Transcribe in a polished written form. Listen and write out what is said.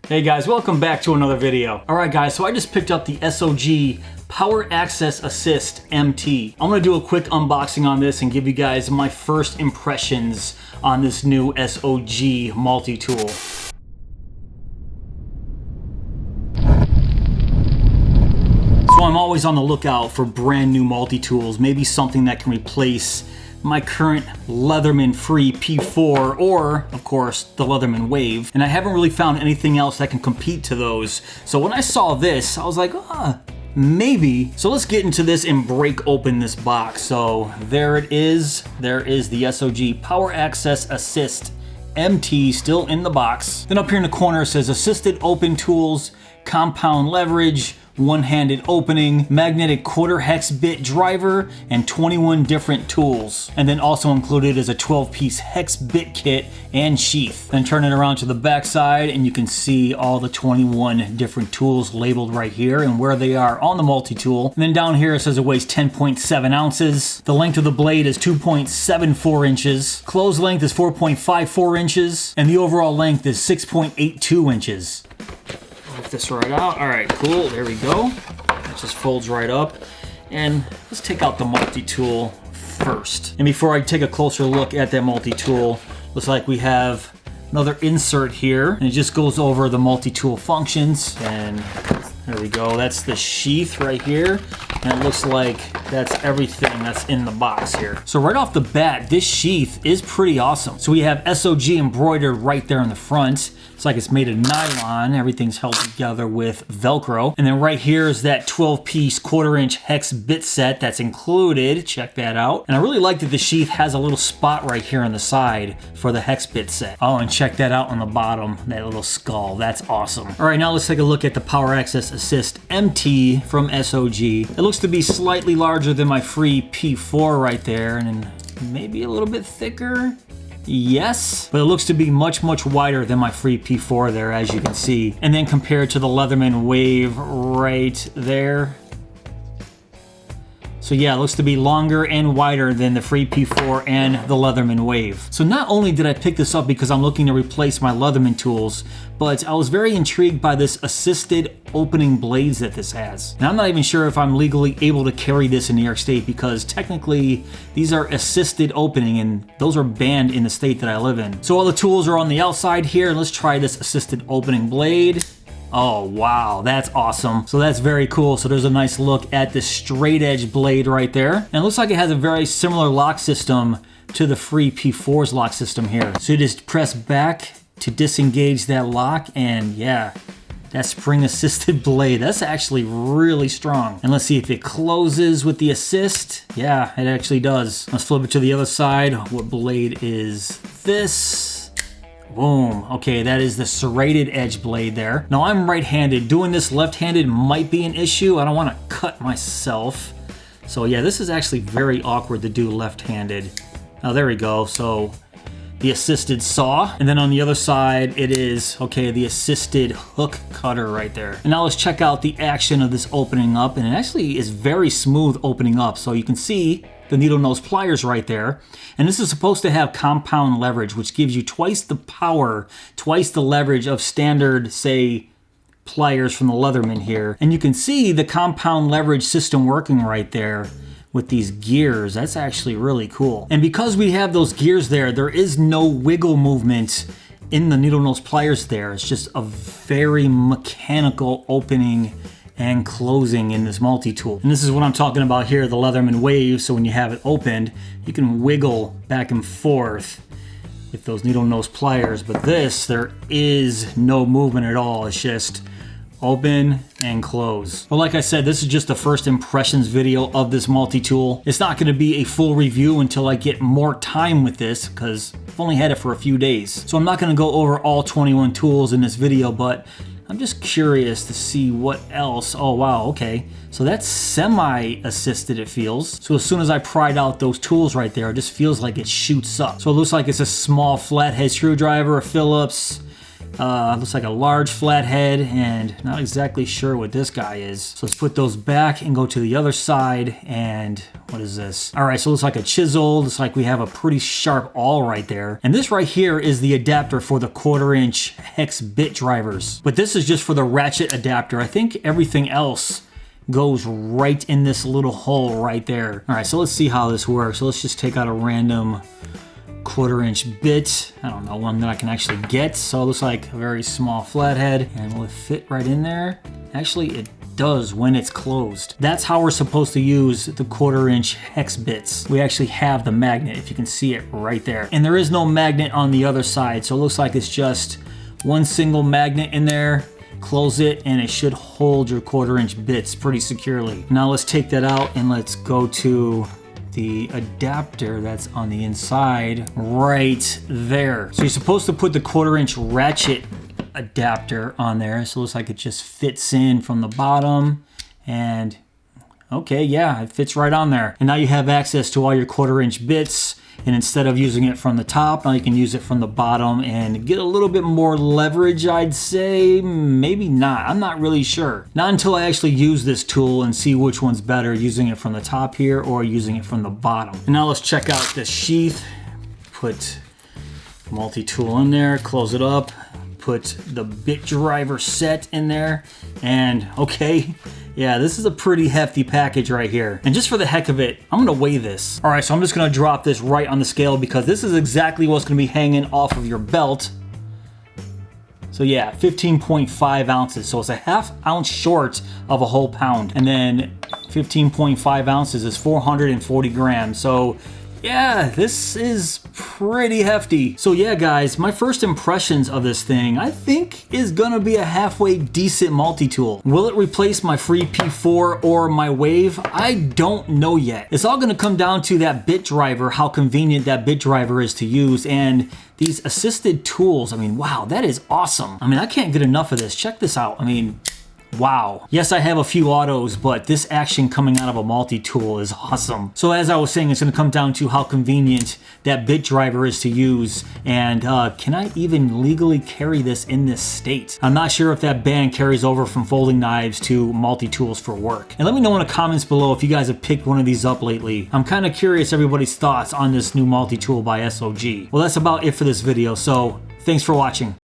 Hey guys, welcome back to another video. Alright guys, so I just picked up the SOG PowerAccess Assist MT. I'm gonna do a quick unboxing on this and give you guys my first impressions on this new SOG multi-tool. So I'm always on the lookout for brand new multi-tools, maybe something that can replace my current Leatherman Free P4 or, of course, the Leatherman Wave. And I haven't really found anything else that can compete to those. So when I saw this, I was like, maybe. So let's get into this and break open this box. So there it is. There is the SOG PowerAccess Assist MT still in the box. Then up here in the corner it says assisted open tools, compound leverage, one-handed opening, magnetic quarter hex bit driver, and 21 different tools. And then also included is a 12-piece hex bit kit and sheath. Then turn it around to the back side and you can see all the 21 different tools labeled right here and where they are on the multi-tool. And then down here it says it weighs 10.7 ounces. The length of the blade is 2.74 inches. Close length is 4.54 inches. And the overall length is 6.82 inches. Lift this right out. All right, cool. There we go. It just folds right up. And let's take out the multi-tool first. And before I take a closer look at that multi-tool, looks like we have another insert here. And it just goes over the multi-tool functions. And there we go. That's the sheath right here. And it looks like that's everything that's in the box here. So right off the bat, this sheath is pretty awesome. So we have SOG embroidered right there in the front. It's like it's made of nylon. Everything's held together with Velcro. And then right here is that 12-piece quarter-inch hex bit set that's included. Check that out. And I really like that the sheath has a little spot right here on the side for the hex bit set. Oh, and check that out on the bottom, that little skull. That's awesome. All right, now let's take a look at the PowerAccess Assist MT from SOG. It looks to be slightly larger than my free P4 right there, and then maybe a little bit thicker. Yes, but it looks to be much wider than my free P4 there, as you can see. And then compared to the Leatherman Wave right there. So yeah, it looks to be longer and wider than the free P4 and the Leatherman Wave. So not only did I pick this up because I'm looking to replace my Leatherman tools, but I was very intrigued by this assisted opening blades that this has. Now I'm not even sure if I'm legally able to carry this in New York State because technically these are assisted opening and those are banned in the state that I live in. So all the tools are on the outside here. Let's try this assisted opening blade. Oh wow, that's awesome. So that's very cool. So there's a nice look at the straight edge blade right there. And it looks like it has a very similar lock system to the free P4's lock system here. So you just press back to disengage that lock, and yeah, that spring assisted blade, that's actually really strong. And let's see if it closes with the assist. Yeah, it actually does. Let's flip it to the other side. What blade is this? Boom. Okay, that is the serrated edge blade there. Now I'm right-handed. Doing this left-handed might be an issue. I don't want to cut myself. So yeah, this is actually very awkward to do left-handed. Now there we go. So the assisted saw. And then on the other side, it is, okay, the assisted hook cutter right there. And now let's check out the action of this opening up. And it actually is very smooth opening up. So you can see the needle nose pliers right there. And this is supposed to have compound leverage, which gives you twice the power, twice the leverage of standard, say, pliers from the Leatherman here. And you can see the compound leverage system working right there with these gears. That's actually really cool. And because we have those gears there, there is no wiggle movement in the needle nose pliers there. It's just a very mechanical opening and closing in this multi-tool. And this is what I'm talking about here, the Leatherman Wave. So when you have it opened, you can wiggle back and forth with those needle nose pliers. But this, there is no movement at all. It's just open and close. Well, like I said, this is just the first impressions video of this multi-tool. It's not gonna be a full review until I get more time with this because I've only had it for a few days. So I'm not gonna go over all 21 tools in this video, but I'm just curious to see what else. Oh wow, okay. So that's semi-assisted, it feels. So as soon as I pried out those tools right there, it just feels like it shoots up. So it looks like it's a small flathead screwdriver, a Phillips, Looks like a large flathead, and not exactly sure what this guy is. So let's put those back and go to the other side. And what is this? All right, so it looks like a chisel. Looks like we have a pretty sharp awl right there. And this right here is the adapter for the 1/4" hex bit drivers. But this is just for the ratchet adapter. I think everything else goes right in this little hole right there. All right, so let's see how this works. So let's just take out a random 1/4" bit. I don't know, one that I can actually get. So it looks like a very small flathead, and will it fit right in there? Actually, it does when it's closed. That's how we're supposed to use the 1/4" hex bits. We actually have the magnet, if you can see it right there. And there is no magnet on the other side, so it looks like it's just one single magnet in there. Close it, and it should hold your 1/4" bits pretty securely. Now let's take that out and let's go to the adapter that's on the inside right there. So you're supposed to put the 1/4" ratchet adapter on there. So it looks like it just fits in from the bottom, and okay, yeah, it fits right on there. And now you have access to all your 1/4" bits. And instead of using it from the top, now you can use it from the bottom and get a little bit more leverage, I'd say. Maybe not, I'm not really sure. Not until I actually use this tool and see which one's better, using it from the top here or using it from the bottom. And now let's check out the sheath. Put multi-tool in there, close it up, put the bit driver set in there, and okay. Yeah, this is a pretty hefty package right here. And just for the heck of it, I'm gonna weigh this. All right, so I'm just gonna drop this right on the scale because this is exactly what's gonna be hanging off of your belt. So yeah, 15.5 ounces. So it's a ½ ounce short of a whole pound. And then 15.5 ounces is 440 grams. So yeah, this is pretty hefty. So yeah, guys, my first impressions of this thing, I think, is gonna be a halfway decent multi-tool. Will it replace my free P4 or my Wave? I don't know yet. It's all gonna come down to that bit driver, how convenient that bit driver is to use, and these assisted tools. I mean, wow, that is awesome. I mean, I can't get enough of this. Check this out. I mean, wow. Yes, I have a few autos, but this action coming out of a multi-tool is awesome. So as I was saying, it's gonna come down to how convenient that bit driver is to use, and can I even legally carry this in this state? I'm not sure if that ban carries over from folding knives to multi-tools for work. And let me know in the comments below if you guys have picked one of these up lately. I'm kind of curious everybody's thoughts on this new multi-tool by SOG. Well, that's about it for this video, so thanks for watching.